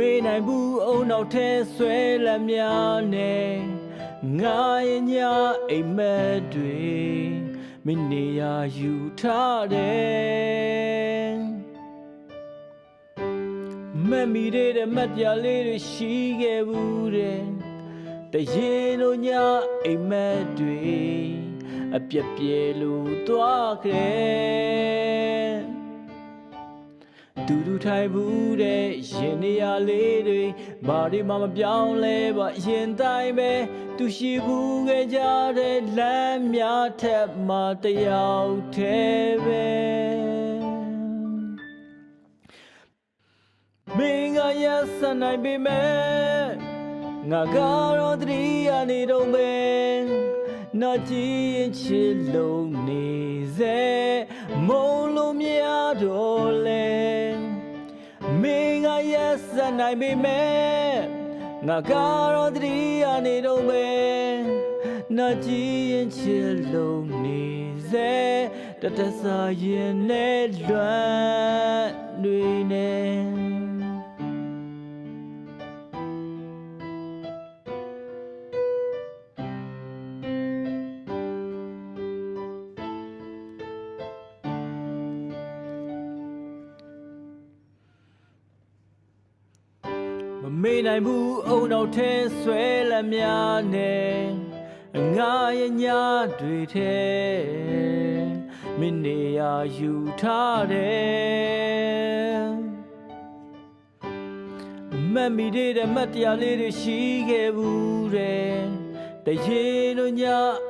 မေးနိုင်ဘူးအုံနောက်ထဲဆွဲလက်များနဲ့ငါရဲ့ညအိမ်မက်တွေမင်းနေရာယူထားတယ်မက်မီတဲ့မတ်တရားလေးတွေရှိခဲ့ဘူးတဲ့တရင်တို့ညအိမ်မက်တွေအပြက်ပြဲလို့သွားခဲ့တူတူထိုင်ဘူးတဲ့ရင်နေရာလေးတွေဘာတွေမှမပြောင်းလဲပါရင်တိုင်းပဲသူရှိဘူးခဲ့ကြတဲ့လမ်းများထက်မှတယောက်တည်းပဲမင်းကရဆန်နိုင်ပေမဲ့ငါကတော့တတိယနေတော့မယ်နာကြည့်ရင်ချစ်လုံးနေစေမုံလို့မရတော့လဲမင်းကရဆန်နိုင်ပေမဲ့ငါကတော့တတိယနေတော့မယ်နာကြည့်ရင်ချစ်လုံးနေစေတတဆာရင်နဲ့လွမ်းတွေနဲ့မမေ့နိုင်ဘူးအုံနောက်ထဲဆွဲလက်များနဲ့ငါရဲ့ညတွေထဲမင်းနေရာယူထားတယ်မက်မီတဲ့မတ်တရားလေးတွေရှိခဲ့ဘူးတဲ့တရင်တို့ည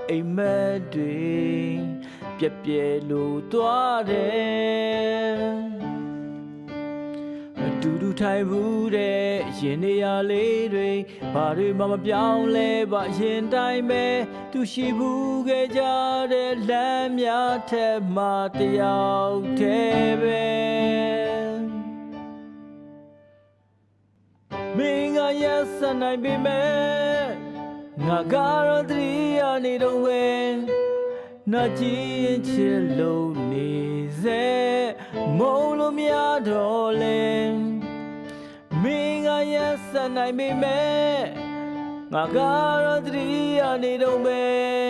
အိမ်မက်တွေပြက်ပြဲလို့သွားတယ်တူတူထိုင်ဘူးတဲ့ရင်နေရာလေးတွေဘာတွေမှမပြောင်းလဲပါရင်တိုင်းပဲသူရှိဘူးခဲ့ကြတဲ့လမ်းများထက်မှတယောက်တည်းပဲမင်းကရဆန်နိုင်ပေမဲ့ငါကတော့တတိယနေတော့ပဲနာကြည့်ရင်ချစ်လုံးနေစေမုံလို့မရတော့လဲမင်းကရဆန်နိုင်ပေမဲ့ငါကတော့တတိယနေတော့ပဲ